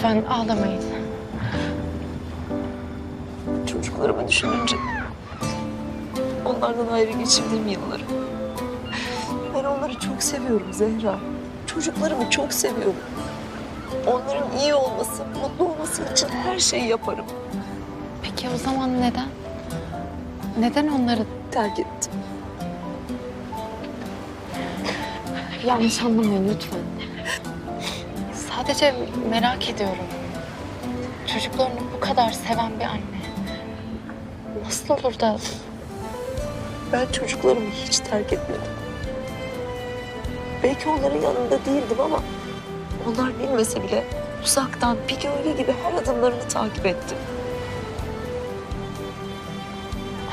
lütfen ağlamayın. Çocuklarımı düşününce onlardan ayrı geçirdiğim yılları. Ben onları çok seviyorum Zehra. Çocuklarımı çok seviyorum. Onların iyi olması, mutlu olması için her şeyi yaparım. Peki o zaman neden? Neden onları Terk ettim. yanlış anlamayın lütfen? Sadece merak ediyorum. Çocuklarını bu kadar seven bir anne nasıl olur da Ben çocuklarımı hiç terk etmedim. Belki onların yanında değildim ama onlar bilmese bile uzaktan bir gölge gibi her adımlarını takip ettim.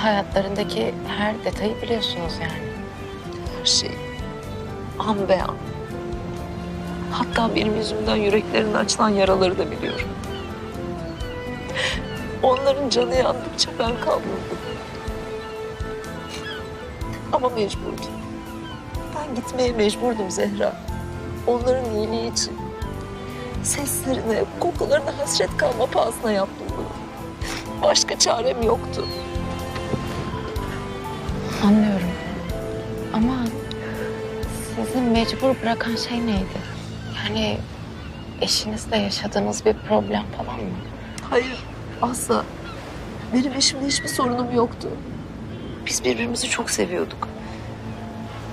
hayatlarındaki her detayı biliyorsunuz yani? Her şey an be an. Hatta benim yüzümden yüreklerinde açılan yaraları da biliyorum. Onların canı yandıkça ben kavruldım. Ama mecburdum. Ben gitmeye mecburdum Zehra. Onların iyiliği için. Seslerine, kokularına hasret kalma pahasına yaptım bunu. Başka çarem yoktu. Anlıyorum. Ama sizi mecbur bırakan şey neydi? Yani eşinizle yaşadığınız bir problem falan mı? Hayır, asla. Benim eşimle hiçbir sorunum yoktu. Biz birbirimizi çok seviyorduk.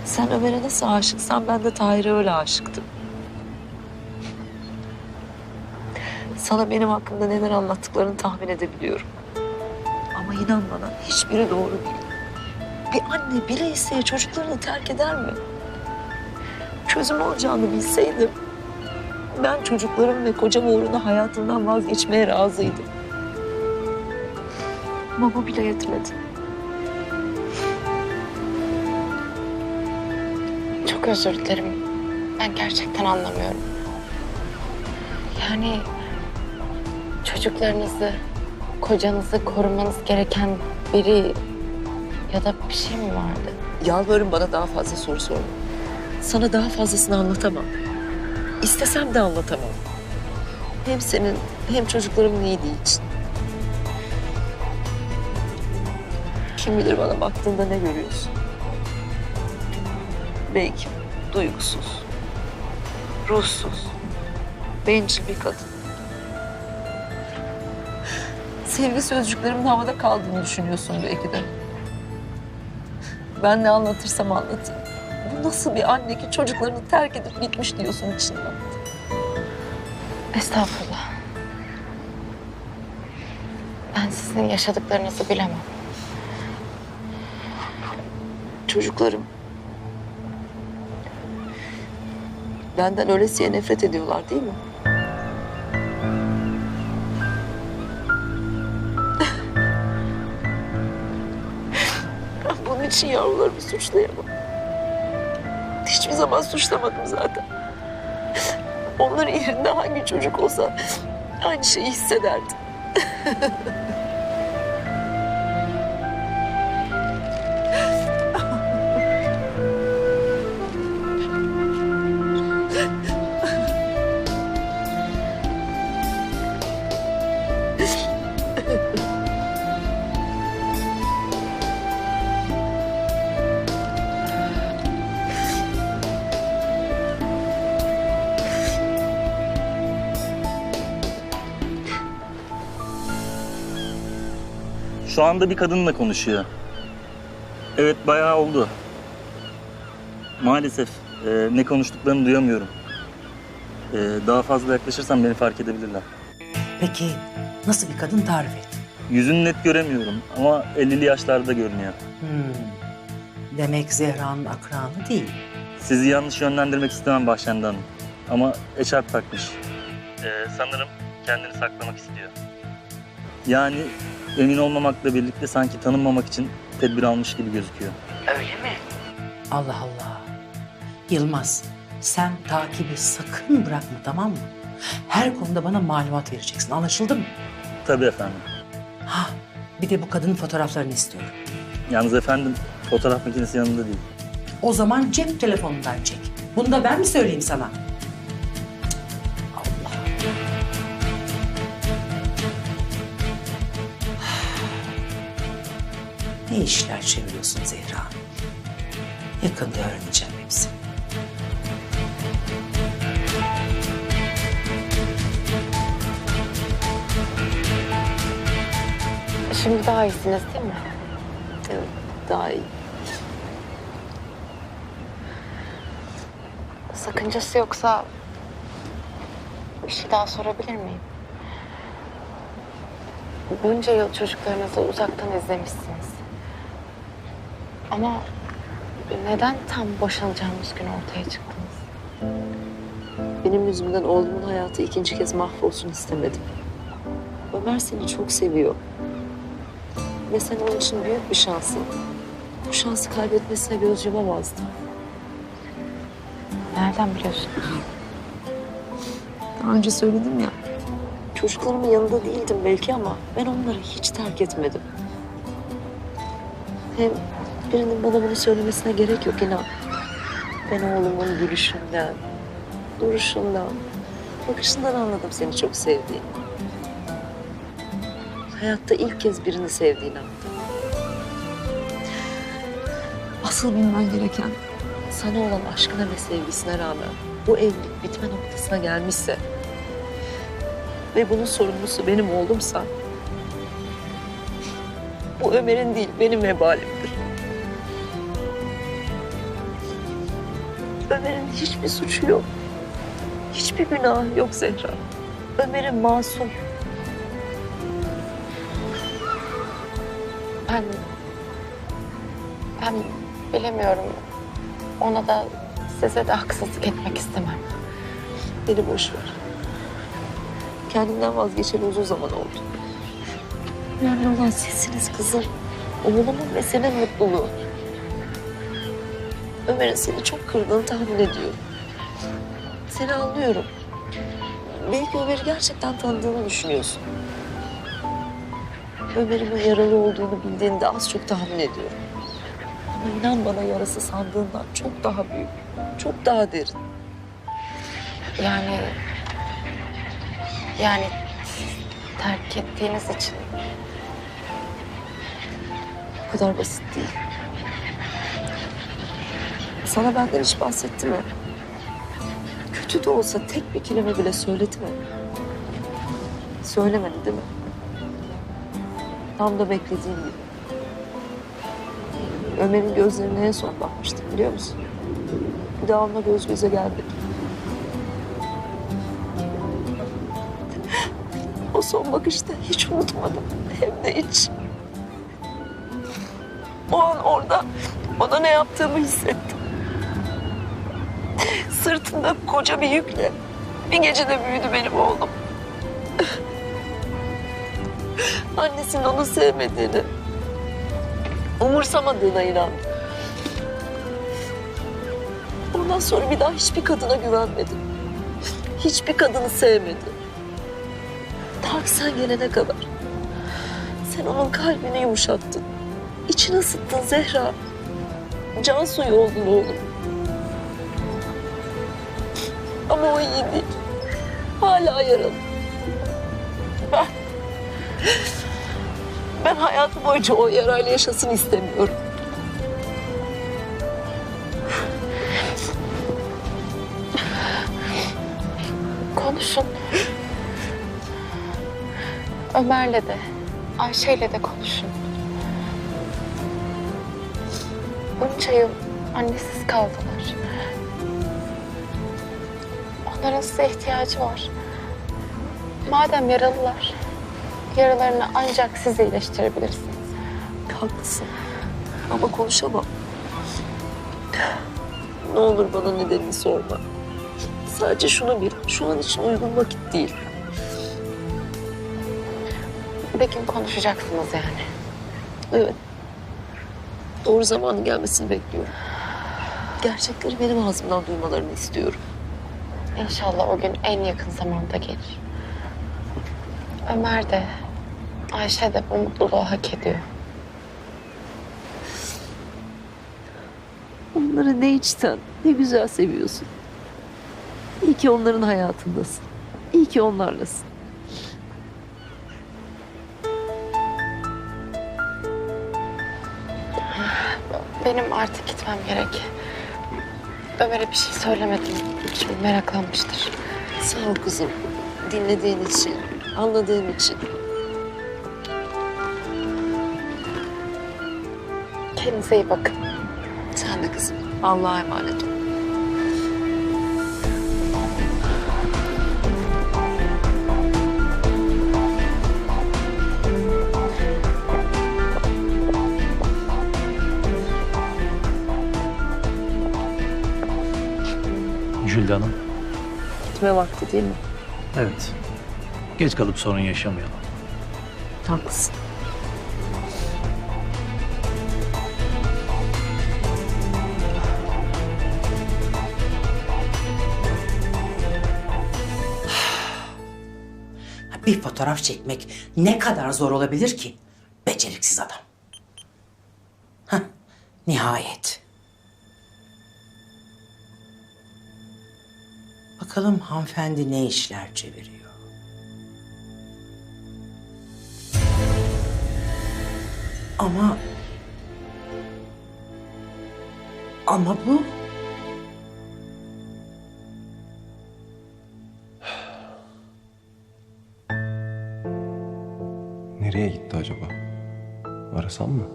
Sen Ömer'e nasıl aşıksan ben de Tahir'e öyle aşıktım. Sana benim hakkımda neler anlattıklarını tahmin edebiliyorum. Ama inan bana hiçbiri doğru değil. Bir anne bile isteye çocuklarını terk eder mi? Çözüm olacağını bilseydim ben çocuklarım ve kocam uğruna hayatımdan vazgeçmeye razıydım. Ama bu bile yetmedi. Çok özür dilerim. Ben gerçekten anlamıyorum. Yani çocuklarınızı, kocanızı korumanız gereken biri ya da bir şey mi vardı? Yalvarırım bana daha fazla soru sorma. Sana daha fazlasını anlatamam. İstesem de anlatamam. Hem senin hem çocuklarımın iyiliği için. Kim bilir bana baktığında ne görüyorsun? Belki duygusuz, ruhsuz, bencil bir kadın. Sevgi sözcüklerimin havada kaldığını düşünüyorsun belki de. Ben ne anlatırsam anlatayım. Bu nasıl bir anne ki çocuklarını terk edip gitmiş diyorsun içinden. Estağfurullah. Ben sizin yaşadıklarınızı bilemem. Çocuklarım benden ölesiye nefret ediyorlar değil mi? Ben bunun için yavrularımı suçlayamam. Hiçbir zaman suçlamadım zaten. Onların yerinde hangi çocuk olsa aynı şeyi hissederdim. Şu anda bir kadınla konuşuyor. Evet, bayağı oldu. Maalesef ne konuştuklarını duyamıyorum. Daha fazla yaklaşırsam beni fark edebilirler. Peki nasıl bir kadın tarif et? Yüzünü net göremiyorum ama 50'li yaşlarda görünüyor. Demek Zehra'nın akranı değil. Sizi yanlış yönlendirmek istemem Bahşende Hanım. Ama eşarp takmış. Sanırım kendini saklamak istiyor. Yani emin olmamakla birlikte sanki tanınmamak için tedbir almış gibi gözüküyor. Öyle mi? Allah Allah. Yılmaz, sen takibi sakın bırakma, tamam mı? Her konuda bana malumat vereceksin, anlaşıldı mı? Tabii efendim. Ha, bir de bu kadının fotoğraflarını istiyorum. Yalnız efendim fotoğraf makinesi yanında değil. O zaman cep telefonundan çek. Bunu da ben mi söyleyeyim sana? Allah. Ne işler çeviriyorsun Zehra Hanım? Yakında öğreneceğim hepsini. Şimdi daha iyisiniz değil mi? Evet, daha iyi. Sakıncası yoksa bir şey daha sorabilir miyim? Bunca yıl çocuklarınızı uzaktan izlemişsiniz. Ama neden tam boşanacağımız gün ortaya çıktınız? Benim yüzümden oğlumun hayatı ikinci kez mahvolsun istemedim. Ömer seni çok seviyor. Ve sen onun için büyük bir şansın. Bu şansı kaybetmesine göz yumamazdı. Nereden biliyorsunuz? Daha önce söyledim ya. Çocuklarımın yanında değildim belki ama ben onları hiç terk etmedim. Hem birinin bana bunu söylemesine gerek yok inan. Ben oğlumun gülüşünden, duruşundan, bakışından anladım seni çok sevdiğini. Hayatta ilk kez birini sevdiğini anladım. Asıl bilmen gereken sana olan aşkına ve sevgisine rağmen bu evlilik bitme noktasına gelmişse ve bunun sorumlusu benim oğlumsa bu Ömer'in değil benim vebalimdir. Ömer'in hiçbir suçu yok. Hiçbir günahı yok Zehra. Ömer'in masum. Ben bilemiyorum. Ona da size de haksızlık etmek istemem. Beni boş ver. Kendimden vazgeçeli uzun zaman oldu. Önemli olan sizsiniz kızım. Oğlumun ve senin mutluluğu. Ömer'in seni çok kırdığını tahmin ediyorum. Seni anlıyorum. Belki Ömer'i gerçekten tanıdığını düşünüyorsun. Ömer'imin yaralı olduğunu bildiğini de az çok tahmin ediyorum. Ama inan bana yarası sandığından çok daha büyük, çok daha derin. Yani terk ettiğiniz için O kadar basit değil. Sana benden hiç bahsetti mi? Kötü de olsa tek bir kelime bile söyledi mi? Söylemedi değil mi? Tam da beklediğim gibi. Ömer'in gözlerine en son bakmıştım biliyor musun? Bir daha onunla göz göze geldik. O son bakışta hiç unutmadım. Hem de hiç. O an orada ona ne yaptığımı hissettim. Sırtında koca bir yükle bir gecede büyüdü benim oğlum. Annesinin onu sevmediğini, umursamadığına inandım. Ondan sonra bir daha hiçbir kadına güvenmedim. Hiçbir kadını sevmedim. Ta ki sen gelene kadar. Sen onun kalbini yumuşattın. İçini ısıttın Zehra. Can suyu oldun oğlum. Ama o iyi değil. Hala yaralı. Ben hayatım boyunca o yarayla yaşasın istemiyorum. konuşun. Ömer'le de, Ayşe'yle de konuşun. Bunca yıl annesiz kaldılar. Onların size ihtiyacı var. Madem yaralılar, yaralarını ancak siz iyileştirebilirsiniz. Haklısın. Ama konuşamam. Ne olur bana nedenini sorma. Sadece şunu bil, şu an için uygun vakit değil. Bir gün konuşacaksınız yani. Evet. Doğru zamanın gelmesini bekliyorum. Gerçekleri benim ağzımdan duymalarını istiyorum. İnşallah o gün en yakın zamanda gelir. Ömer de, Ayşe de bu mutluluğu hak ediyor. Onları ne içten, ne güzel seviyorsun. İyi ki onların hayatındasın. İyi ki onlarlasın. Benim artık gitmem gerek. Ömer'e bir şey söylemedim. Şimdi meraklanmıştır. Sağ ol kızım. Dinlediğin için, anladığın için. Kendinize iyi bakın. Sen de kızım. Allah'a emanet ol. Jülde Hanım. Gitme vakti değil mi? Evet. Geç kalıp sorun yaşamayalım. Haklısın. Bir fotoğraf çekmek ne kadar zor olabilir ki? Beceriksiz adam. Hah, nihayet. Bakalım hanımefendi ne işler çeviriyor. Ama... Ama bu... Nereye gitti acaba? Arasam mı?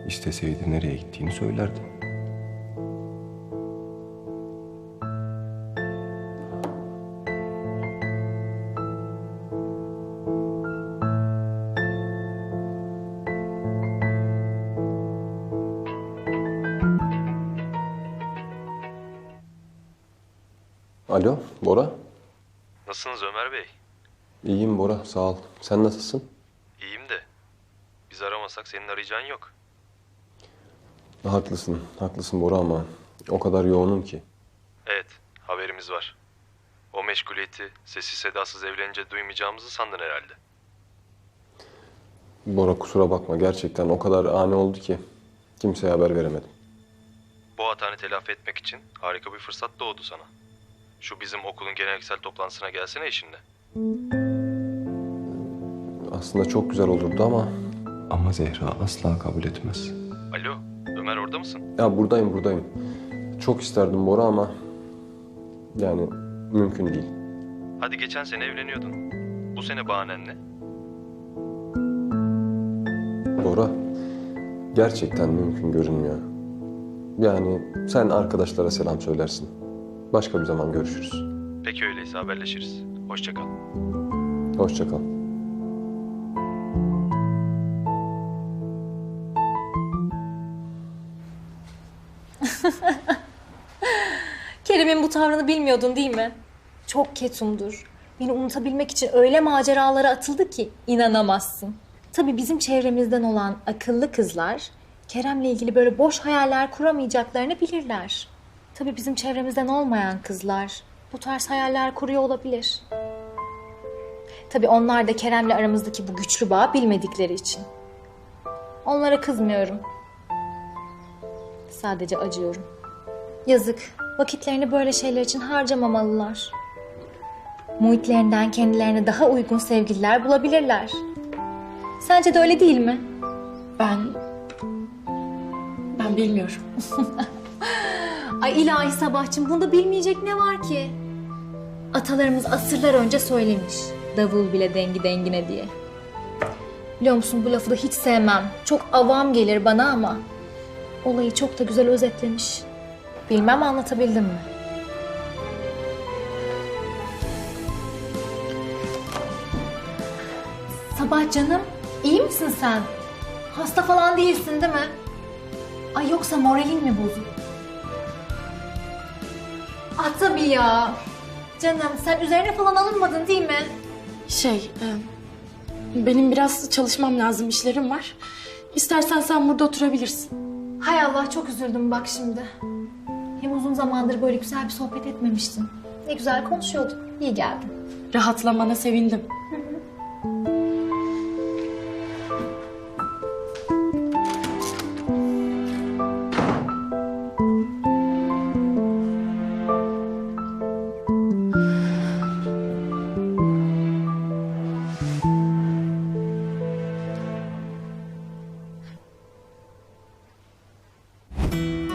İsteseydi nereye gittiğini söylerdim. Alo, Bora. Nasılsınız Ömer Bey? İyiyim Bora, sağ ol. Sen nasılsın? İyiyim de. Biz aramasak senin arayacağın yok. Haklısın Bora ama o kadar yoğunum ki. Evet, haberimiz var. O meşguliyeti sessiz sedasız evlenince duymayacağımızı sandın herhalde. Bora kusura bakma, gerçekten o kadar ani oldu ki kimseye haber veremedim. Bu hatanı telafi etmek için harika bir fırsat doğdu sana. Şu bizim okulun geleneksel toplantısına gelsene işinle. Aslında çok güzel olurdu ama Zehra asla kabul etmez. Alo, Ömer orada mısın? Ya buradayım. Çok isterdim Bora ama yani mümkün değil. Hadi geçen sene evleniyordun. Bu sene bahanen ne? Bora, gerçekten mümkün görünmüyor. Yani sen arkadaşlara selam söylersin. Başka bir zaman görüşürüz. Peki öyleyse haberleşiriz. Hoşça kal. Hoşça kal. Kerem'in bu tavrını bilmiyordun değil mi? Çok ketumdur. Beni unutabilmek için öyle maceralara atıldı ki inanamazsın. Tabii bizim çevremizden olan akıllı kızlar Kerem'le ilgili böyle boş hayaller kuramayacaklarını bilirler. Tabii bizim çevremizden olmayan kızlar bu tarz hayaller kuruyor olabilir. Tabii onlar da Kerem'le aramızdaki bu güçlü bağı bilmedikleri için. Onlara kızmıyorum. Sadece acıyorum. Yazık, vakitlerini böyle şeyler için harcamamalılar. Muhitlerinden kendilerine daha uygun sevgililer bulabilirler. Sence de öyle değil mi? Ben bilmiyorum. Ay ilahi Sabahçım, bunda bilmeyecek ne var ki? Atalarımız asırlar önce söylemiş. Davul bile dengi dengine diye. Biliyor musun, bu lafı da hiç sevmem. Çok avam gelir bana ama olayı çok da güzel özetlemiş. Bilmem anlatabildim mi? Sabah canım, iyi misin sen? Hasta falan değilsin değil mi? Ay yoksa moralin mi bozuk? Ah tabii ya. Canım sen üzerine falan alınmadın değil mi? Benim biraz çalışmam lazım, işlerim var. İstersen sen burada oturabilirsin. Hay Allah, çok üzüldüm bak şimdi. Hem uzun zamandır böyle güzel bir sohbet etmemiştin. Ne güzel konuşuyorduk. İyi geldin. Rahatlamana sevindim.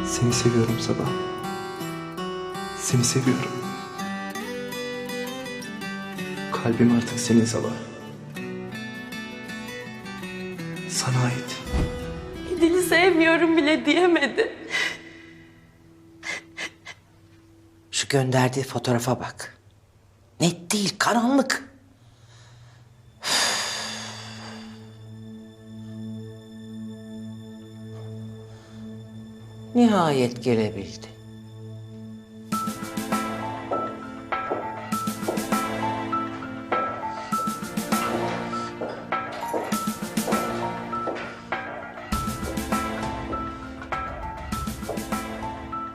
Seni seviyorum Sabah. Seni seviyorum. Kalbim artık senin Sabah. Sana ait. Dili sevmiyorum bile diyemedi. Şu gönderdiği fotoğrafa bak. Net değil, karanlık. Nihayet gelebildi.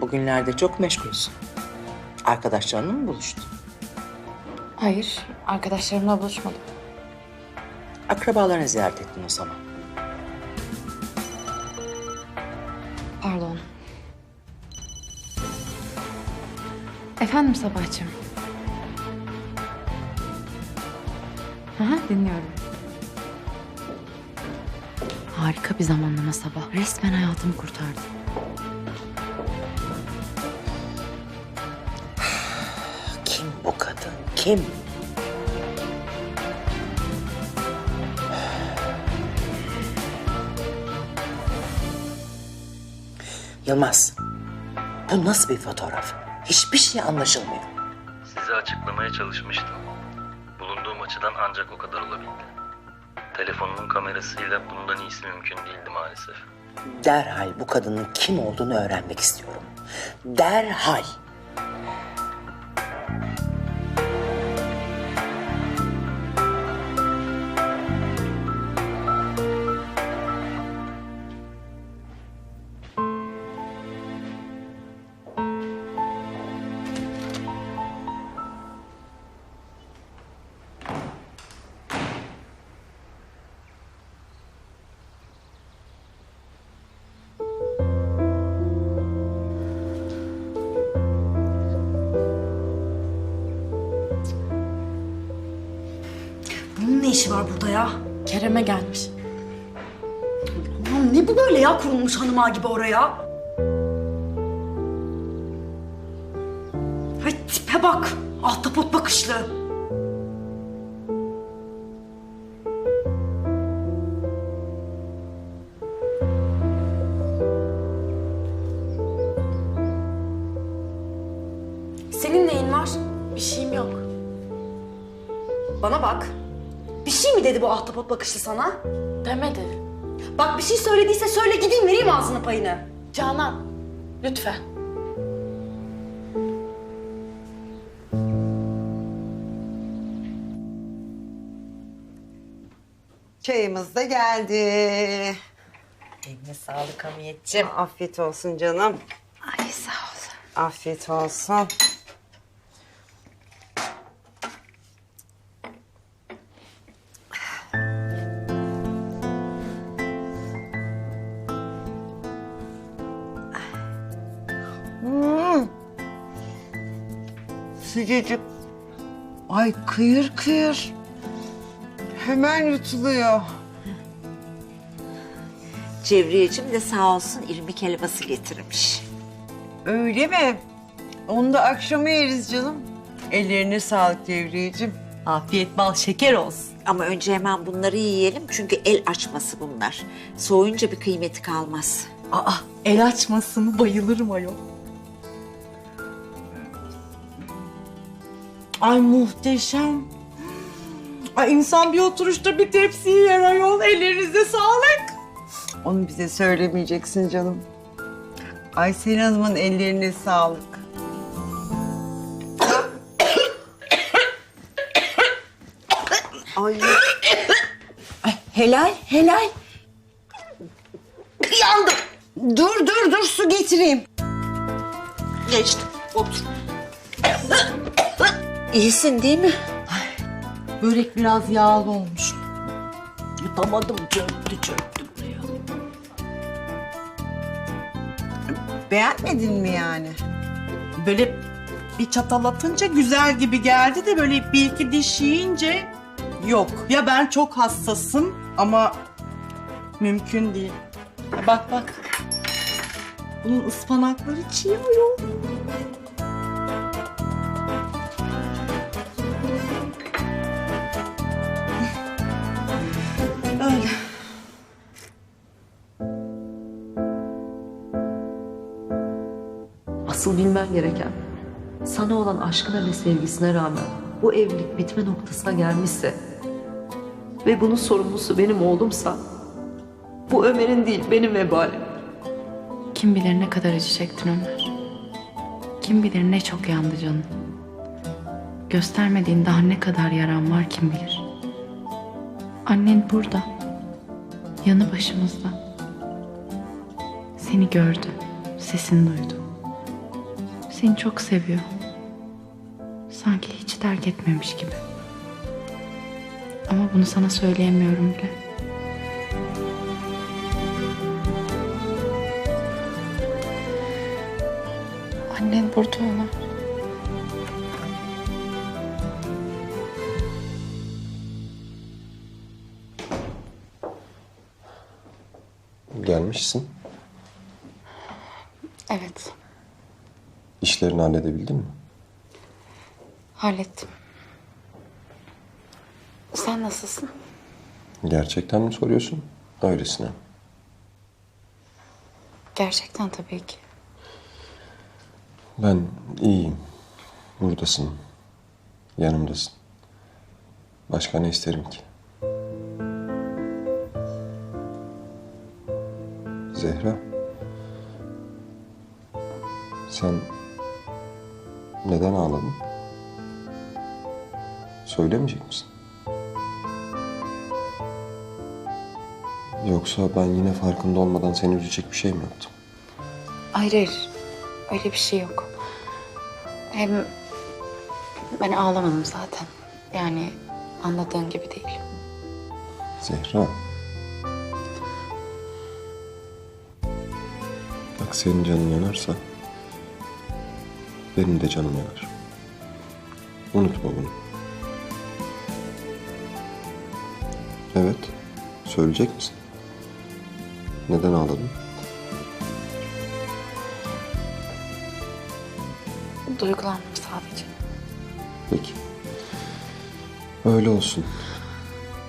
Bugünlerde çok meşgulsün. Arkadaşlarınla mı buluştun? Hayır, arkadaşlarımla buluşmadım. Akrabalarını ziyaret ettin o zaman. Pardon. Efendim Sabahcığım. Dinliyorum. Harika bir zamanlama Sabah. Resmen hayatımı kurtardı. Kim bu kadın? Kim? Yılmaz, bu nasıl bir fotoğraf? Hiçbir şey anlaşılmıyor. Size açıklamaya çalışmıştım. Bulunduğum açıdan ancak o kadar olabildi. Telefonumun kamerasıyla bundan iyisi mümkün değildi maalesef. Derhal bu kadının kim olduğunu öğrenmek istiyorum. Derhal. Bunun ne işi var burada ya? Kerem'e gelmiş. Aman ne bu böyle ya, kurulmuş hanım ağa gibi oraya? Ay tipe bak, ahtapot bakışlı. Senin neyin var? Bir şeyim yok. Bana bak. Bir şey mi dedi bu ahtapot bakışlı sana? Demedi. Bak bir şey söylediyse söyle, gideyim vereyim ağzına payını. Canan, lütfen. Çayımız da geldi. Eline sağlık Hamiyetciğim. Afiyet olsun canım. Ay sağ ol. Afiyet olsun. Sıcacık. Ay kıyır kıyır. Hemen yutuluyor. Cevriyeciğim de sağ olsun irmik helvası getirmiş. Öyle mi? Onu da akşama yeriz canım. Ellerine sağlık Cevriyeciğim. Afiyet bal şeker olsun. Ama önce hemen bunları yiyelim çünkü el açması bunlar. Soğuyunca bir kıymeti kalmaz. Aa, el açması mı? Bayılırım ayol. Ay muhteşem. Ay insan bir oturuşta bir tepsiyi yer ayol. Ellerinize sağlık. Onu bize söylemeyeceksin canım. Aysel Hanım'ın ellerine sağlık. Ay. Ay helal helal. Yandım. Dur su getireyim. Geçti. Otur. İyisin değil mi? Börek biraz yağlı olmuş. Yutamadım, çöktü buraya. Beğenmedin mi yani? Böyle bir çatal atınca güzel gibi geldi de böyle bir iki diş yiyince yok. Ya ben çok hassasım ama mümkün değil. Bak. Bunun ıspanakları çiğ ayol. Öyle. Asıl bilmen gereken, sana olan aşkına ve sevgisine rağmen bu evlilik bitme noktasına gelmişse ve bunun sorumlusu benim oğlumsa, bu Ömer'in değil benim vebalim. Kim bilir ne kadar acı çektin Ömer. Kim bilir ne çok yandı canın. Göstermediğin daha ne kadar yaran var kim bilir. Annen burada. Yanı başımızda. Seni gördü. Sesini duydu. Seni çok seviyor. Sanki hiç terk etmemiş gibi. Ama bunu sana söyleyemiyorum bile. Annen burada Ömer. Gelmişsin. Evet, İşlerini halledebildin mi? hallettim. Sen nasılsın? Gerçekten mi soruyorsun? Öylesine. Gerçekten tabii ki. Ben iyiyim. Buradasın. Yanımdasın. Başka ne isterim ki? Zehra. Sen neden ağladın? Söylemeyecek misin? Yoksa ben yine farkında olmadan seni üzecek bir şey mi yaptım? Hayır, hayır. Öyle bir şey yok. Hem ben ağlamadım zaten. Yani anladığın gibi değil. Zehra. Bak senin canın yanarsa benim de canım yanar. Unutma bunu. Evet. Söyleyecek misin? Neden ağladın? Duygulandım sadece. Peki. Öyle olsun.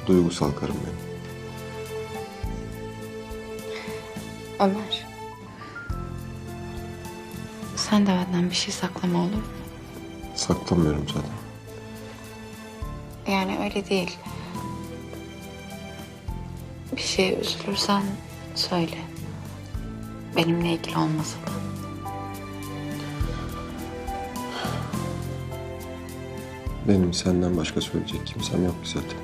Duygusal karım benim. Ömer. Sen de benden bir şey saklama olur mu? Saklamıyorum zaten. Yani öyle değil. Bir şeye üzülürsen söyle. Benimle ilgili olmasa da. Benim senden başka söyleyecek kimsem yok ki zaten.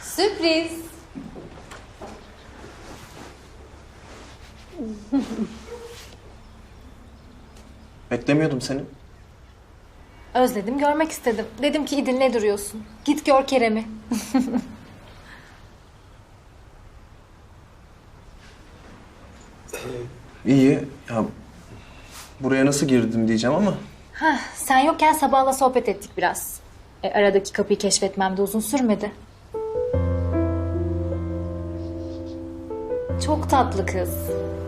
Sürpriz. Beklemiyordum seni. Özledim, görmek istedim. Dedim ki İdil ne duruyorsun? Git gör Kerem'i. İyi. Ya buraya nasıl girdim diyeceğim ama Hah, sen yokken Sabah'la sohbet ettik biraz. Aradaki kapıyı keşfetmem de uzun sürmedi. Çok tatlı kız.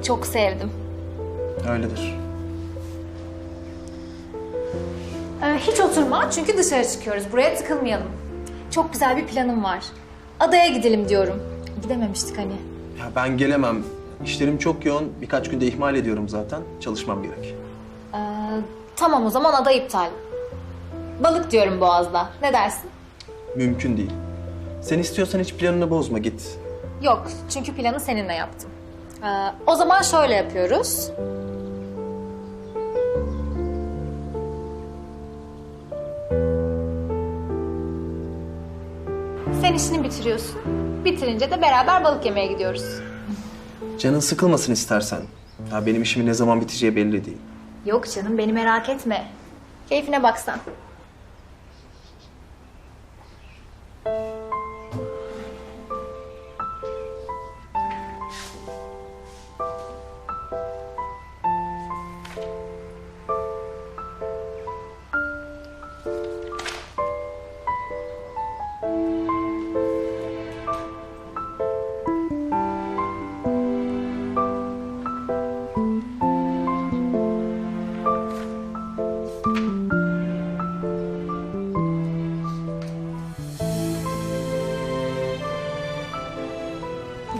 Çok sevdim. öyledir. Hiç oturma çünkü dışarı çıkıyoruz. Buraya tıkılmayalım. Çok güzel bir planım var. Adaya gidelim diyorum. Gidememiştik hani. Ya ben gelemem. İşlerim çok yoğun. Birkaç günde ihmal ediyorum zaten. Çalışmam gerek. Tamam o zaman ada iptal. Balık diyorum Boğaz'da. Ne dersin? Mümkün değil. Sen istiyorsan hiç planını bozma, git. Yok çünkü planı seninle yaptım. O zaman şöyle yapıyoruz. Sen işini bitiriyorsun. Bitirince de beraber balık yemeye gidiyoruz. Canın sıkılmasın istersen. Ya benim işimin ne zaman biteceği belli değil. Yok canım beni merak etme. Keyfine baksan.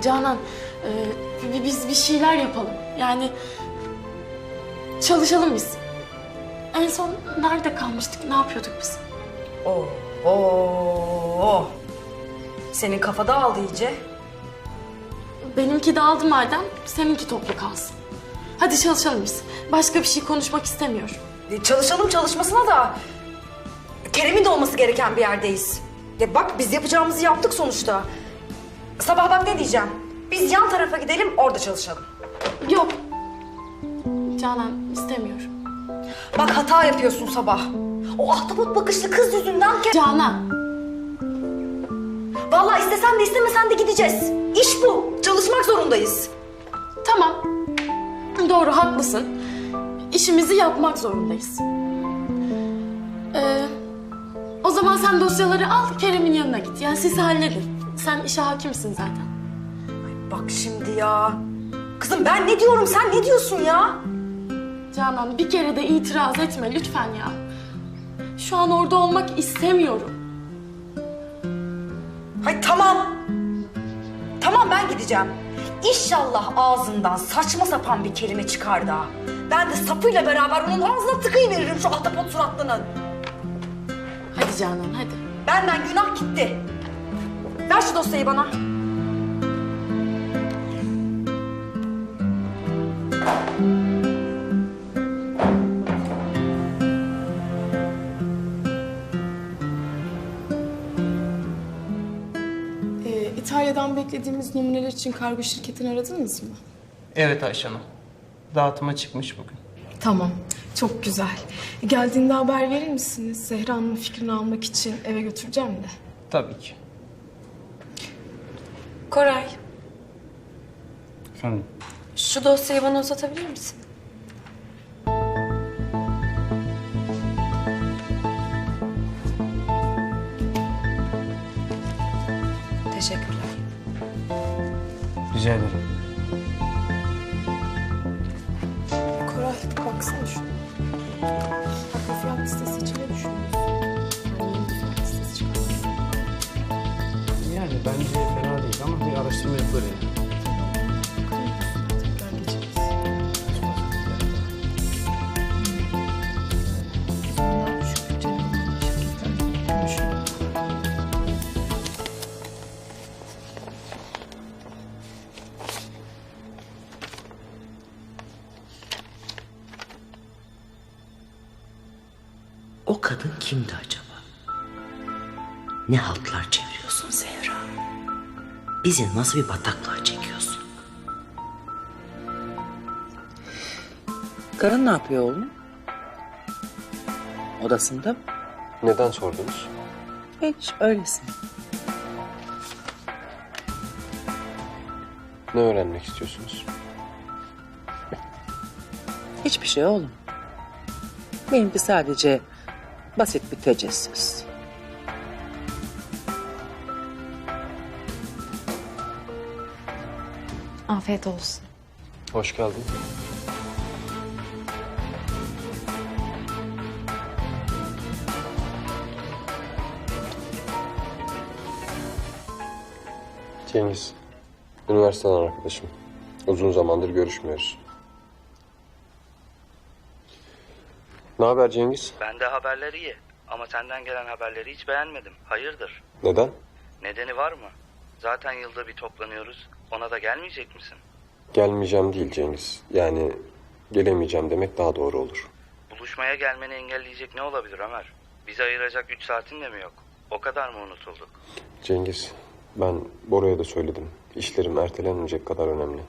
Canan, biz bir şeyler yapalım. Yani çalışalım biz. En son nerede kalmıştık, ne yapıyorduk biz? Oo. Senin kafa dağıldı iyice. Benimki dağıldı madem, seninki toplu kalsın. Hadi çalışalım biz. Başka bir şey konuşmak istemiyorum. Çalışalım çalışmasına da Kerem'in de olması gereken bir yerdeyiz. Ya bak biz yapacağımızı yaptık sonuçta. Sabah bak ne diyeceğim. Biz yan tarafa gidelim orada çalışalım. Yok. Canan istemiyorum. Bak hata yapıyorsun Sabah. O ahtapot bakışlı kız yüzünden... Canan. Vallahi istesen de istemesen de gideceğiz. İş bu. Çalışmak zorundayız. Tamam. Doğru, haklısın. İşimizi yapmak zorundayız. O zaman sen dosyaları al, Kerem'in yanına git. Yani siz halledin. Sen işe hakimsin zaten. Bak şimdi ya. Kızım ben ne diyorum, sen ne diyorsun ya? Canan, bir kere de itiraz etme lütfen ya. Şu an orada olmak istemiyorum. Hay tamam. Tamam ben gideceğim. İnşallah ağzından saçma sapan bir kelime çıkar da. Ben de sapıyla beraber onun ağzına tıkayıveririm şu ahtapot suratlının. Hadi Canan, hadi. Benden günah gitti. Ver şu dosyayı bana. İtalya'dan beklediğimiz numuneler için kargo şirketini aradınız mı? Evet Ayşe Hanım. Dağıtıma çıkmış bugün. Tamam, çok güzel. Geldiğinde haber verir misiniz? Zehra Hanım'ın fikrini almak için eve götüreceğim de. Tabii ki. Koray, Efendim? şu dosyayı bana uzatabilir misin? Teşekkürler. Rica ederim. Koray, baksana şuna. Bak, bu fiyat listesi için ne düşünüyorsun? Yani yeni bir fiyat listesi çıkarmak. Yani bence fena değil ama bir araştırma yapılır yani. Tekrar geçeriz. Daha düşük bütçeli olan şirketlerle konuşalım. O kadın kimdi acaba? Ne haltlar çeviriyorsun Zehra? Bizi nasıl bir bataklığa çekiyorsun? Karın ne yapıyor oğlum? Odasında mı? Neden sordunuz? Hiç, öylesin. Ne öğrenmek istiyorsunuz? Hiçbir şey oğlum. Benimki sadece basit bir tecessüs. Afiyet olsun. Hoş geldin. Cengiz, üniversiteden arkadaşım. Uzun zamandır görüşmüyoruz. Ne haber Cengiz? Bende haberler iyi ama senden gelen haberleri hiç beğenmedim. Hayırdır? Neden? Nedeni var mı? Zaten yılda bir toplanıyoruz. Ona da gelmeyecek misin? Gelmeyeceğim değil Cengiz. Yani gelemeyeceğim demek daha doğru olur. Buluşmaya gelmeni engelleyecek ne olabilir Ömer? Bizi ayıracak 3 saatin de mi yok? O kadar mı unutulduk? Cengiz, ben Bora'ya da söyledim. İşlerim ertelenmeyecek kadar önemli.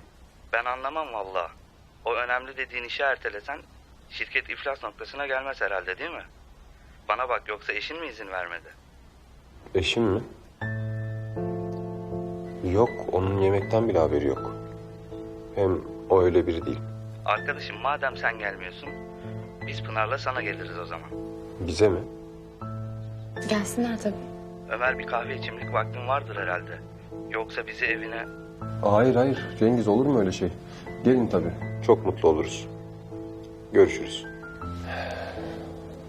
Ben anlamam valla. O önemli dediğin işi ertelesen şirket iflas noktasına gelmez herhalde değil mi? Bana bak yoksa eşin mi izin vermedi? Eşim mi? Yok, onun yemekten bile haberi yok. Hem o öyle biri değil. Arkadaşım madem sen gelmiyorsun biz Pınar'la sana geliriz o zaman. Bize mi? Gelsinler tabii. Ömer bir kahve içimlik vaktin vardır herhalde. Yoksa bizi evine... Hayır hayır Cengiz, olur mu öyle şey? Gelin tabii. Çok mutlu oluruz. Görüşürüz.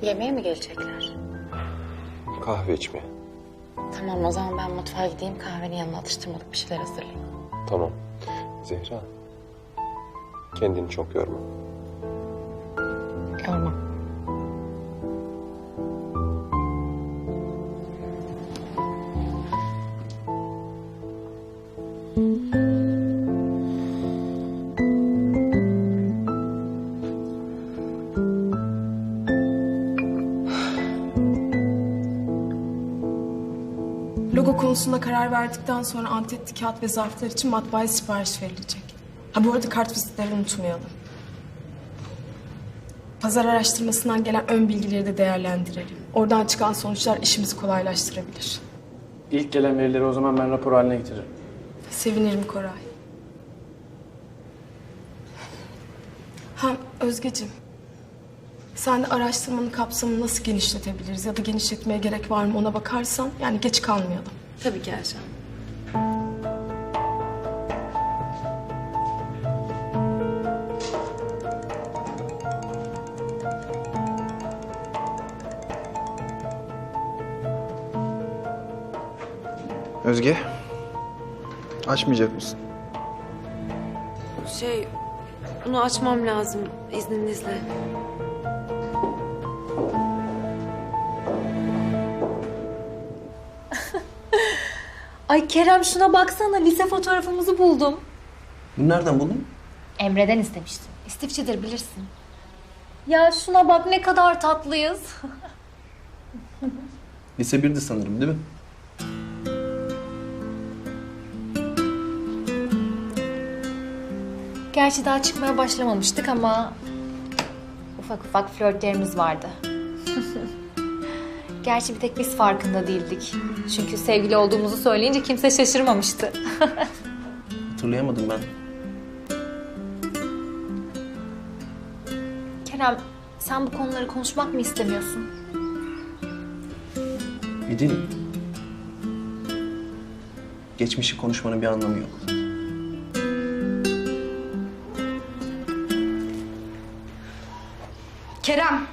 Yemeğe mi gelecekler? Kahve içmeye. Tamam, o zaman ben mutfağa gideyim, kahvenin yanına atıştırmalık bir şeyler hazırlayayım. Tamam. Zehra, kendini çok yorma. Yorma. Logo konusunda karar verdikten sonra antetli kağıt ve zarflar için matbaaya sipariş verilecek. Ha bu arada kartvizitleri unutmayalım. Pazar araştırmasından gelen ön bilgileri de değerlendirelim. Oradan çıkan sonuçlar işimizi kolaylaştırabilir. İlk gelen verileri o zaman ben rapor haline getiririm. Sevinirim Koray. Ha Özgeciğim. Sen de araştırmanın kapsamını nasıl genişletebiliriz ya da genişletmeye gerek var mı ona bakarsan yani geç kalmayalım. Tabii ki Ercan. Özge, açmayacak mısın? Bunu açmam lazım izninizle. Ay Kerem şuna baksana, lise fotoğrafımızı buldum. Bunu nereden buldun? Emre'den istemiştim. İstifçidir bilirsin. Ya şuna bak ne kadar tatlıyız. Lise 1'di sanırım değil mi? Gerçi daha çıkmaya başlamamıştık ama ufak ufak flörtlerimiz vardı. Gerçi bir tek biz farkında değildik. Çünkü sevgili olduğumuzu söyleyince kimse şaşırmamıştı. Hatırlayamadım ben. Kerem, sen bu konuları konuşmak mı istemiyorsun? İdil. Geçmişi konuşmanın bir anlamı yok. Kerem.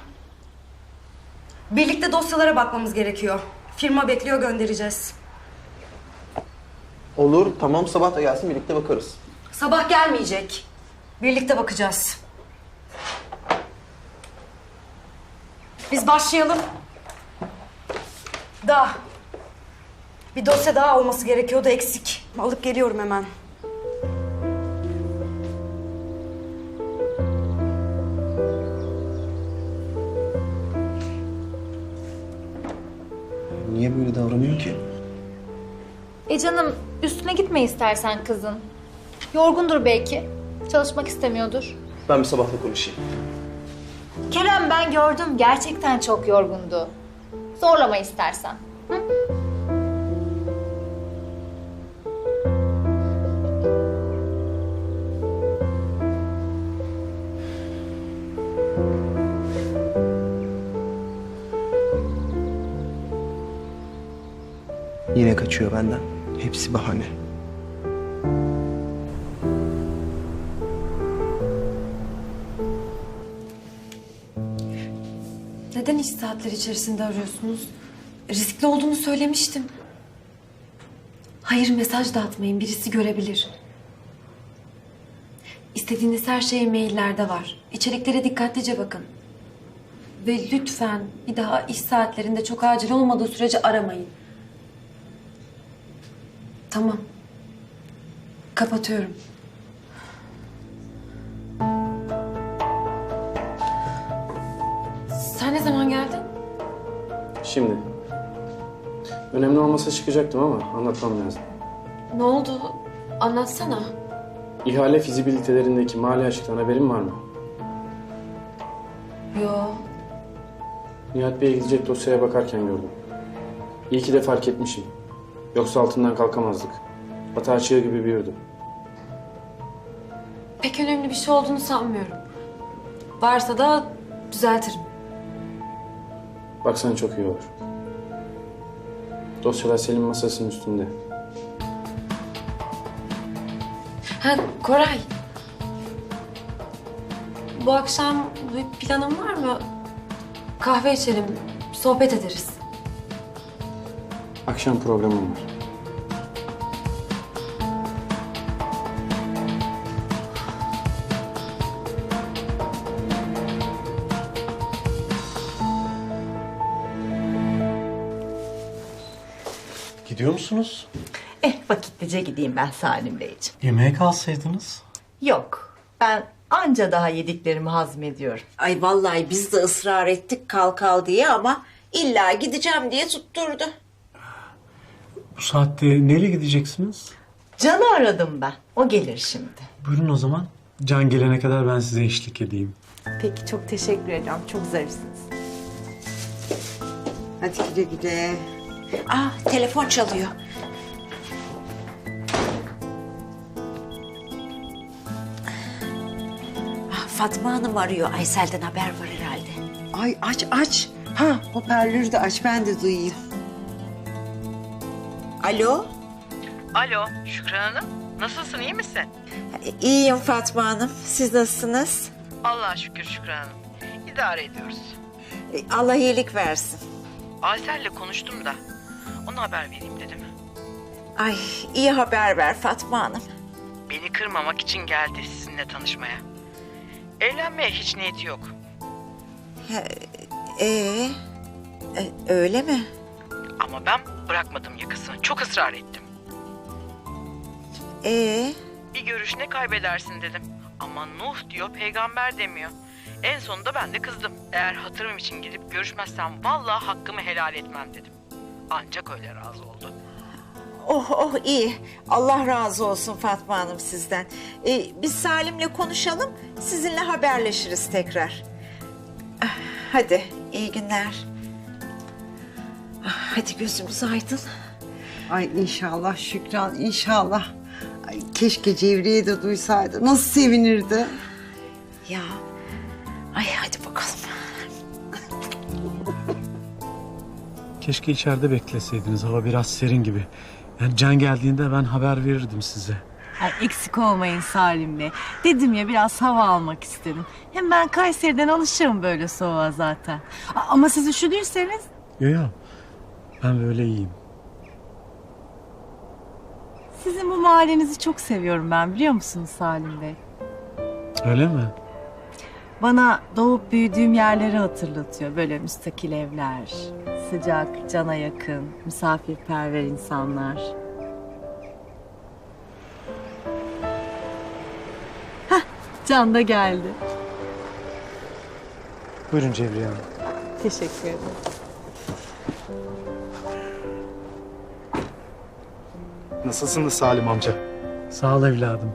Birlikte dosyalara bakmamız gerekiyor. Firma bekliyor, göndereceğiz. Olur, tamam sabah da gelsin birlikte bakarız. Sabah gelmeyecek. Birlikte bakacağız. Biz başlayalım. Bir dosya daha olması gerekiyordu, eksik. Alıp geliyorum hemen. Niye böyle davranıyor ki? Canım üstüne gitme istersen kızın. Yorgundur belki. Çalışmak istemiyordur. Ben bir sabahla konuşayım. Kerem ben gördüm. Gerçekten çok yorgundu. Zorlama istersen. Hı? Yine kaçıyor benden. Hepsi bahane. Neden iş saatleri içerisinde arıyorsunuz? Riskli olduğunu söylemiştim. Hayır, mesaj da atmayın. Birisi görebilir. İstediğiniz her şey maillerde var. İçeriklere dikkatlice bakın. Ve lütfen bir daha iş saatlerinde çok acil olmadığı sürece aramayın. Tamam. Kapatıyorum. Sen ne zaman geldin? Şimdi. Önemli olmasa çıkacaktım ama anlatmam lazım. Ne oldu? Anlatsana. İhale fizibilitelerindeki mali açıktan haberin var mı? Yo. Nihat Bey'e gidecek dosyaya bakarken gördüm. İyi ki de fark etmişim. Yoksa altından kalkamazdık. Hata çığ gibi büyürdü. Pek önemli bir şey olduğunu sanmıyorum. Varsa da düzeltirim. Baksan çok iyi olur. Dosyalar Selim masasının üstünde. Ha Koray. Bu akşam bir planın var mı? Kahve içelim, sohbet ederiz. Akşam programım var. Gidiyor musunuz? Vakitlice gideyim ben Salim Beyciğim. Yemeğe kalsaydınız. Yok, ben anca daha yediklerimi hazmediyorum. Ay vallahi biz de ısrar ettik kal diye ama illa gideceğim diye tutturdu. Bu saatte nereye gideceksiniz? Can'ı aradım ben, o gelir şimdi. Buyurun o zaman. Can gelene kadar ben size eşlik edeyim. Peki, çok teşekkür ederim, çok zarifsiniz. Hadi güle güle. Telefon çalıyor. Fatma Hanım arıyor. Aysel'den haber var herhalde. Ay aç. Ha, hoparlörü de aç, ben de duyayım. Alo. Alo Şükran Hanım, nasılsın, iyi misin? İyiyim Fatma Hanım. Siz nasılsınız? Allah'a şükür Şükran Hanım. İdare ediyoruz. Allah iyilik versin. Aysel'le konuştum da ona haber vereyim dedim. Ay iyi haber ver Fatma Hanım. Beni kırmamak için geldi sizinle tanışmaya. Evlenmeye hiç niyeti yok. Öyle mi? Ama ben bırakmadım yakasını. Çok ısrar ettim. Bir görüş ne kaybedersin dedim. Ama Nuh diyor, peygamber demiyor. En sonunda ben de kızdım. Eğer hatırım için gidip görüşmezsem vallahi hakkımı helal etmem dedim. Ancak öyle razı oldu. Oh iyi. Allah razı olsun Fatma Hanım sizden. Biz Salim'le konuşalım. Sizinle haberleşiriz tekrar. Hadi iyi günler. Hadi gözümüz aydın. Ay inşallah Şükran, inşallah. Ay, keşke Cevriye de duysaydı. Nasıl sevinirdi? Ya. Ay hadi bakalım. Keşke içeride bekleseydiniz. Hava biraz serin gibi. Yani Can geldiğinde ben haber verirdim size. Ay, eksik olmayın Salim Bey. Dedim ya, biraz hava almak istedim. Hem ben Kayseri'den alışığım böyle soğuğa zaten. Ama siz üşüdüyseniz... Yok. Ben böyle iyiyim. Sizin bu mahallenizi çok seviyorum ben, biliyor musunuz Salim Bey? Öyle mi? Bana doğup büyüdüğüm yerleri hatırlatıyor. Böyle müstakil evler, sıcak, cana yakın, misafirperver insanlar. Hah, Can da geldi. Buyurun Cevriye Hanım. Teşekkür ederim. Nasılsınız Salim amca? Sağ ol evladım.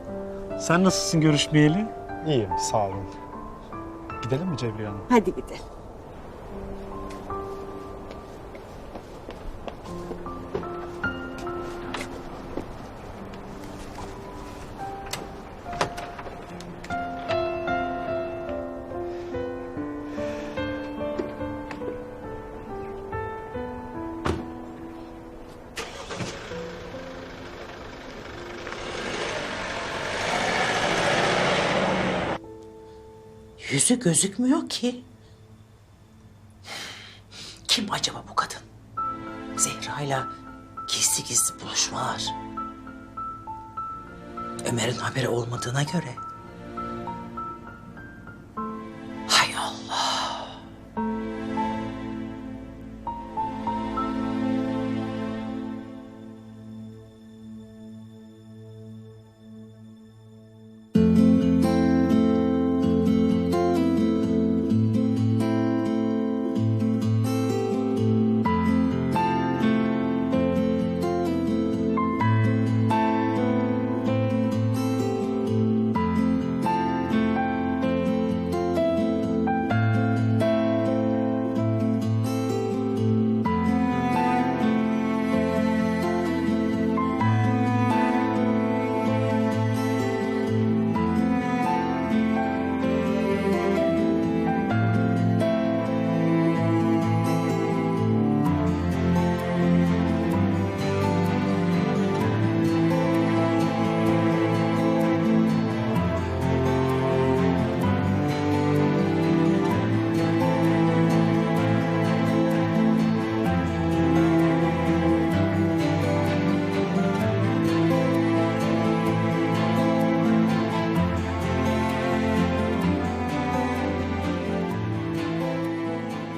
Sen nasılsın görüşmeyeli? İyiyim, sağ olun. Gidelim mi Cevriye Hanım? Hadi gidelim. Yüzü gözükmüyor ki. Kim acaba bu kadın? Zehra'yla gizli gizli buluşmalar. Ömer'in haberi olmadığına göre. Hay Allah.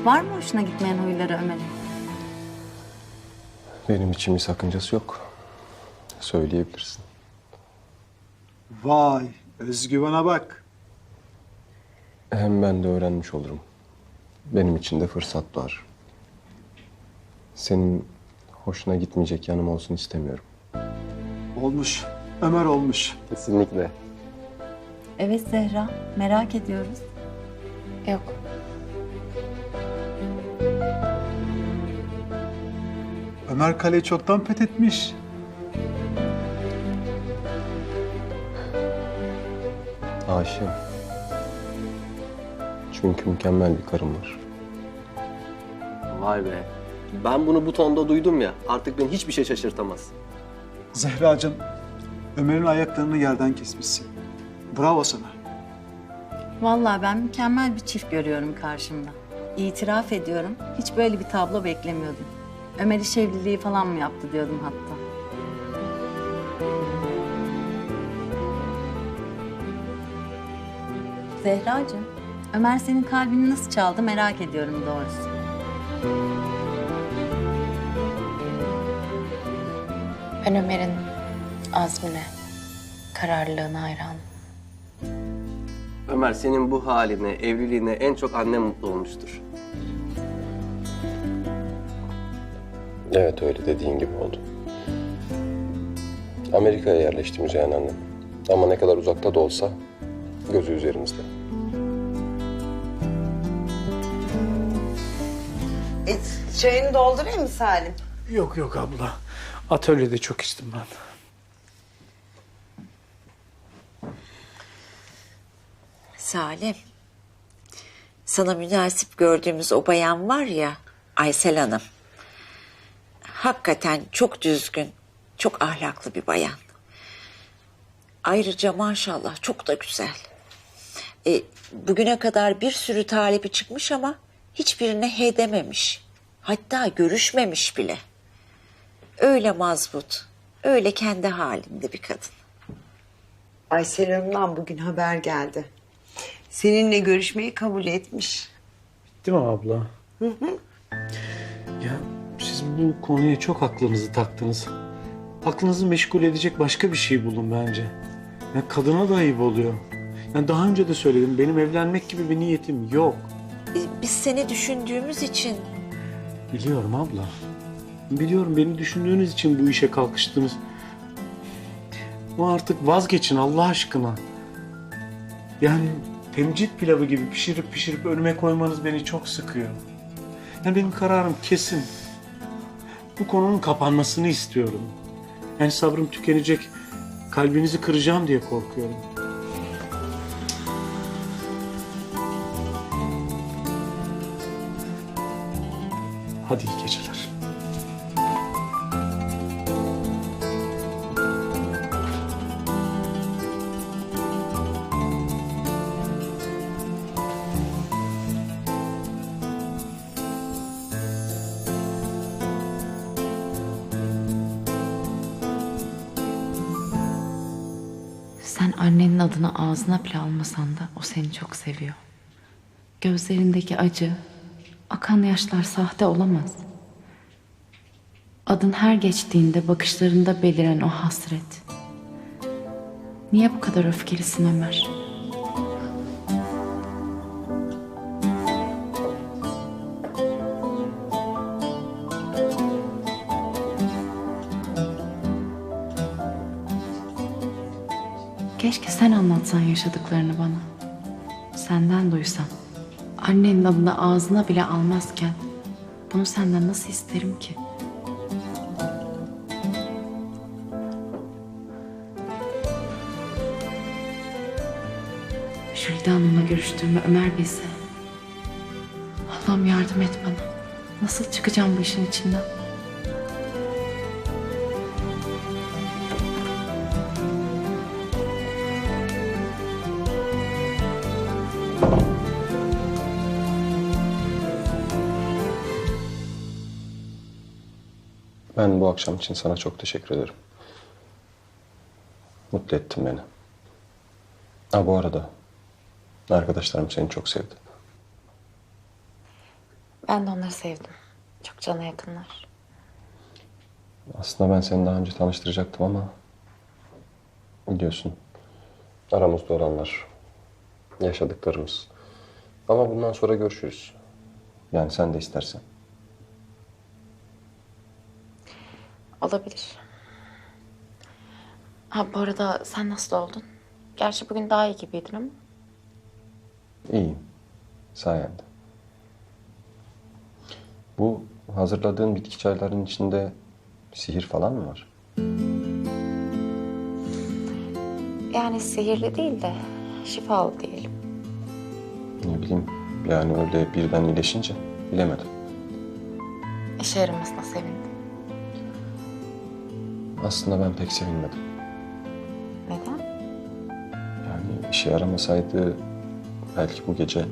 Var mı hoşuna gitmeyen huyları Ömer'in? Benim için bir sakıncası yok. Söyleyebilirsin. Vay, özgüvene bak. Hem ben de öğrenmiş olurum. Benim için de fırsat var. Senin hoşuna gitmeyecek yanım olsun istemiyorum. Olmuş. Ömer olmuş. Kesinlikle. Evet Zehra, merak ediyoruz. Yok. Ömer kaleyi çoktan fethetmiş. Aşığım. Çünkü mükemmel bir karım var. Vay be. Ben bunu bu tonda duydum ya. Artık beni hiçbir şey şaşırtamaz. Zehracığım, Ömer'in ayaklarını yerden kesmişsin. Bravo sana. Vallahi ben mükemmel bir çift görüyorum karşımda. İtiraf ediyorum, hiç böyle bir tablo beklemiyordum. Ömer iş evliliği falan mı yaptı diyordum hatta. Zehracığım, Ömer senin kalbini nasıl çaldı merak ediyorum doğrusu. Ben Ömer'in azmine, kararlılığına hayranım. Ömer senin bu haline, evliliğine en çok annem mutlu olmuştur. Evet, öyle dediğin gibi oldu. Amerika'ya yerleşti Müzeyyen annem. Ama ne kadar uzakta da olsa gözü üzerimizde. Çayını doldurayım mı Salim? Yok yok abla. Atölyede çok içtim ben. Salim, sana münasip gördüğümüz o bayan var ya, Aysel Hanım. Hakikaten çok düzgün, çok ahlaklı bir bayan. Ayrıca maşallah çok da güzel. Bugüne kadar bir sürü talibi çıkmış ama hiçbirine hey dememiş. Hatta görüşmemiş bile. Öyle mazbut, öyle kendi halinde bir kadın. Aysel Hanım'dan bugün haber geldi. Seninle görüşmeyi kabul etmiş. Değil mi abla? Hı hı. Ya siz bu konuya çok aklınızı taktınız. Aklınızı meşgul edecek başka bir şey bulun bence. Ya kadına da ayıp oluyor. Yani daha önce de söyledim, benim evlenmek gibi bir niyetim yok. Biz seni düşündüğümüz için... Biliyorum abla. Biliyorum, beni düşündüğünüz için bu işe kalkıştınız. Ama artık vazgeçin Allah aşkına. Yani temcit pilavı gibi pişirip önüme koymanız beni çok sıkıyor. Yani benim kararım kesin. Bu konunun kapanmasını istiyorum. Yani sabrım tükenecek, kalbinizi kıracağım diye korkuyorum. Hadi iyi geceler. Sen annenin adını ağzına bile almasan da o seni çok seviyor. Gözlerindeki acı, akan yaşlar sahte olamaz. Adın her geçtiğinde bakışlarında beliren o hasret. Niye bu kadar öfkelisin Ömer? Keşke sen anlatsan yaşadıklarını bana. Senden duysam. Annenin adını ağzına bile almazken bunu senden nasıl isterim ki? Jülide Hanım'la görüştüğümü Ömer bilse. Allah'ım yardım et bana. Nasıl çıkacağım bu işin içinden? Ben bu akşam için sana çok teşekkür ederim. Mutlu ettin beni. Ha, bu arada arkadaşlarım seni çok sevdi. Ben de onları sevdim. Çok cana yakınlar. Aslında ben seni daha önce tanıştıracaktım ama biliyorsun aramızda olanlar, yaşadıklarımız. Ama bundan sonra görüşürüz. Yani sen de istersen. Olabilir. Ha bu arada sen nasıl oldun? Gerçi bugün daha iyi gibiydin ama. İyiyim. Sayende. Bu hazırladığın bitki çaylarının içinde sihir falan mı var? Yani sihirli değil de şifalı diyelim. Ne bileyim, yani öyle birden iyileşince bilemedim. İşe yaramasına sevindim. Aslında ben pek sevinmedim. Neden? Yani işe yaramasaydı belki bu gece...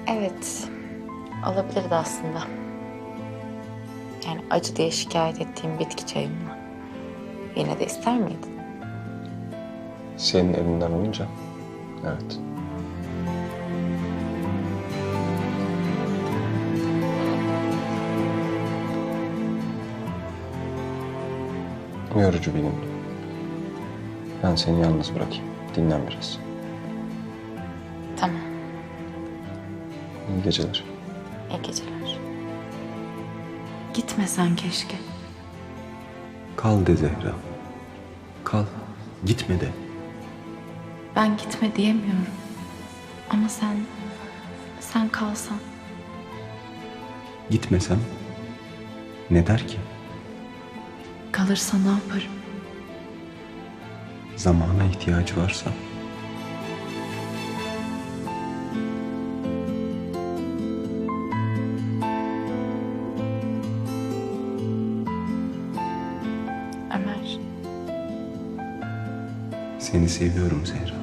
Evet, olabilirdi aslında. Yani acı diye şikayet ettiğim bitki çayımla. Yine de ister miydin? Senin elinden olunca, evet. Yorucu bir gündü. Ben seni yalnız bırakayım. Dinlen biraz. Tamam, İyi geceler. iyi geceler. Gitmesen keşke. Kal de Zehra. Kal. Gitme de. Ben gitme diyemiyorum. Ama sen kalsan. Gitmesem ne der ki? Kalırsa ne yaparım? Zamana ihtiyacı varsa. Ömer, Seni seviyorum Zehra.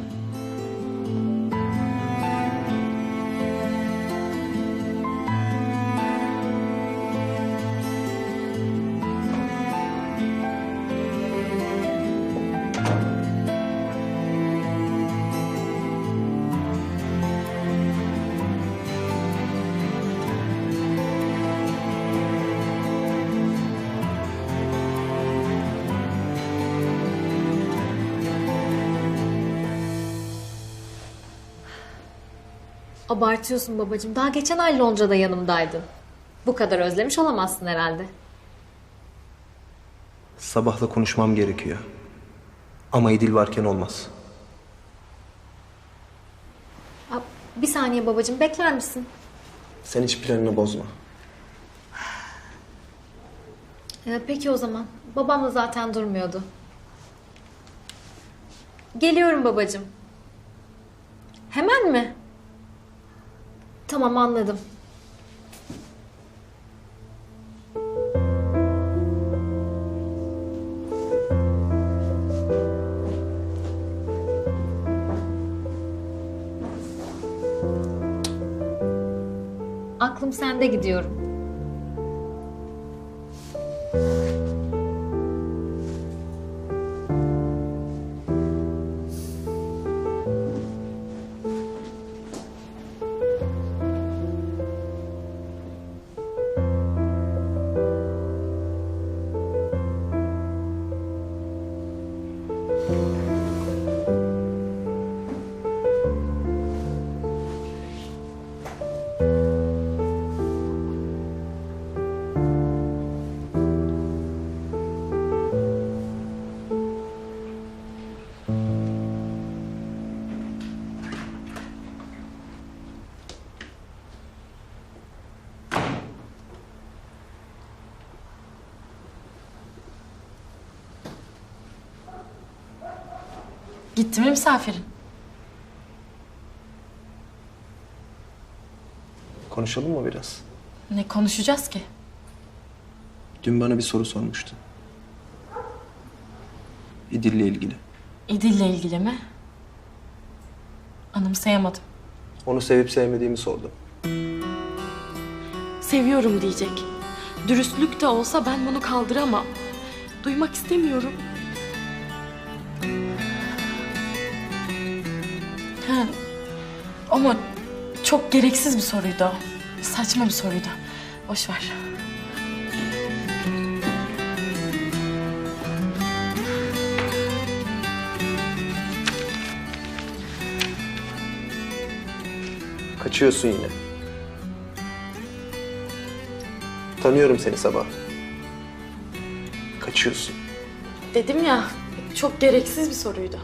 Abartıyorsun babacığım. Daha geçen ay Londra'da yanımdaydın. Bu kadar özlemiş olamazsın herhalde. Sabahla konuşmam gerekiyor. Ama İdil varken olmaz. Bir saniye babacığım, bekler misin? Sen hiç planını bozma. Peki o zaman. Babam da zaten durmuyordu. Geliyorum babacığım. Hemen mi? Tamam, anladım. Aklım sende gidiyorum. Gitti mi misafirin? Konuşalım mı biraz? Ne konuşacağız ki? Dün bana bir soru sormuştun. İdil'le ilgili. İdil'le ilgili mi? Anımsayamadım. Onu sevip sevmediğimi sordum. Seviyorum diyecek. Dürüstlük de olsa ben bunu kaldıramam. Duymak istemiyorum. Ha, ama çok gereksiz bir soruydu o. Saçma bir soruydu. Boş ver. Kaçıyorsun yine. Tanıyorum seni Sabah. Kaçıyorsun. Dedim ya, çok gereksiz bir soruydu.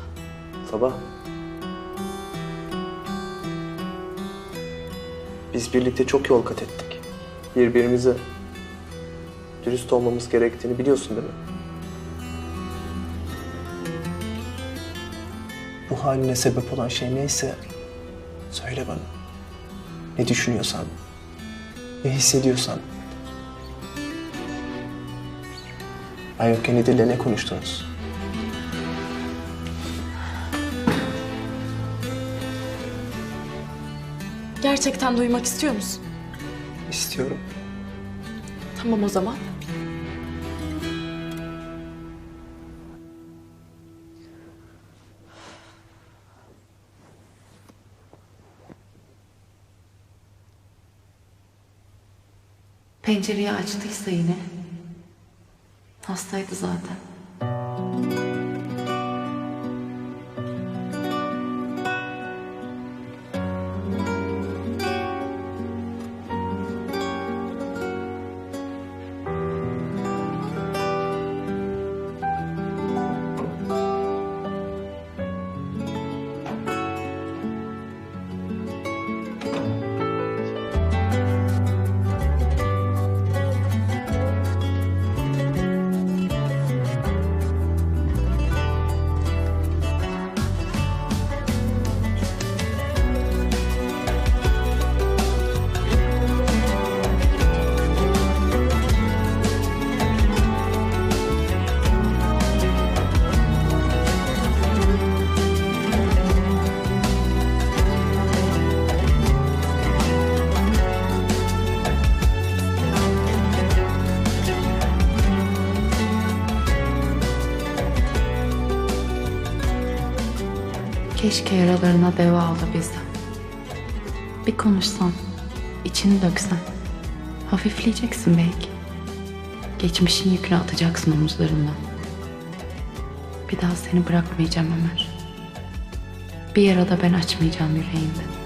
Sabah. Biz birlikte çok yol kat ettik. Birbirimize dürüst olmamız gerektiğini biliyorsun değil mi? Bu haline sebep olan şey neyse söyle bana. Ne düşünüyorsan, ne hissediyorsan. Ben yokken Edil'le ne konuştunuz? Gerçekten duymak istiyor musun? İstiyorum. Tamam o zaman. Pencereyi açtıysa yine hastaydı zaten. Keşke yaralarına deva olabilsem. Bir konuşsan, içini döksen. Hafifleyeceksin belki. Geçmişin yükünü atacaksın omuzlarından. Bir daha seni bırakmayacağım Ömer. Bir yara da ben açmayacağım yüreğinde.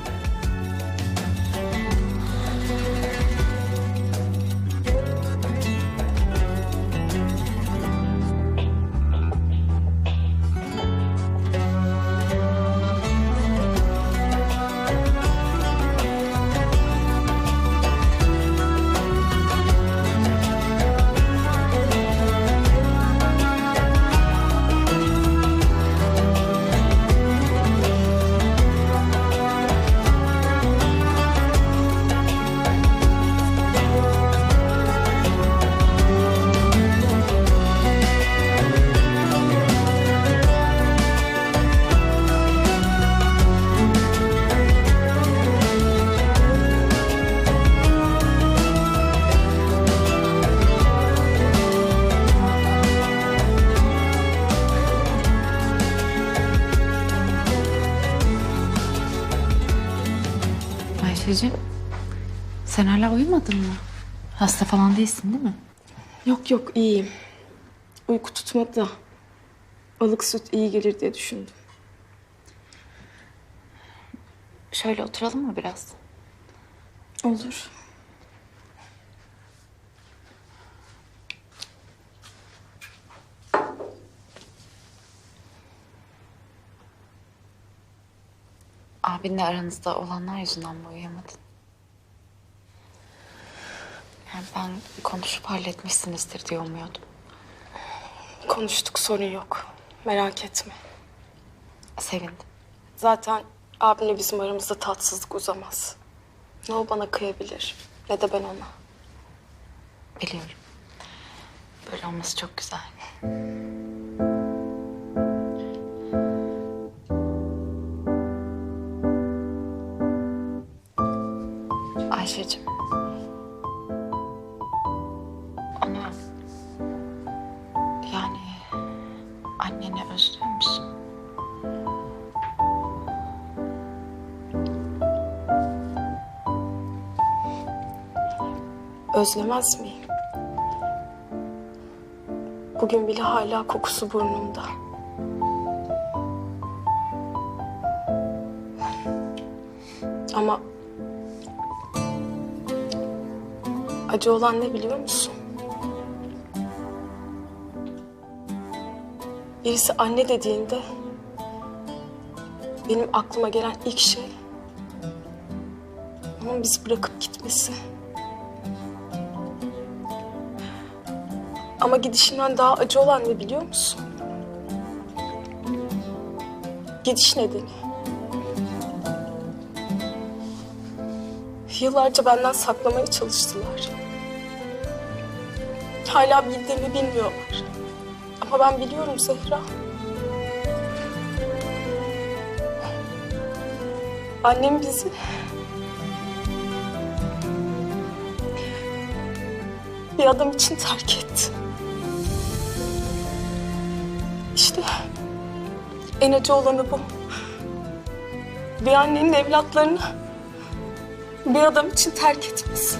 Ayşe'cim, sen hala uyumadın mı? Hasta falan değilsin değil mi? Yok yok, iyiyim. Uyku tutmadı da ılık süt iyi gelir diye düşündüm. Şöyle oturalım mı biraz? Olur. Abinle aranızda olanlar yüzünden mi uyuyamadın? Yani ben konuşup halletmişsinizdir diye umuyordum. Konuştuk, sorun yok. Merak etme. Sevindim. Zaten abimle bizim aramızda tatsızlık uzamaz. Ne o bana kıyabilir, ne de ben ona. Biliyorum. Böyle olması çok güzel. Ayşe'cim. Onu yani anneni özlüyor musun? Özlemez miyim? Bugün bile hala kokusu burnumda. Ama Acı olan ne biliyor musun? Birisi anne dediğinde benim aklıma gelen ilk şey onun bizi bırakıp gitmesi. Ama gidişinden daha acı olan ne biliyor musun? Gidiş nedeni. Yıllarca benden saklamaya çalıştılar. Hala bildiğimi bilmiyorlar. Ama ben biliyorum Zehra. Annem bizi bir adam için terk etti. İşte en acı olanı bu. Bir annenin evlatlarını bir adam için terk etmesi.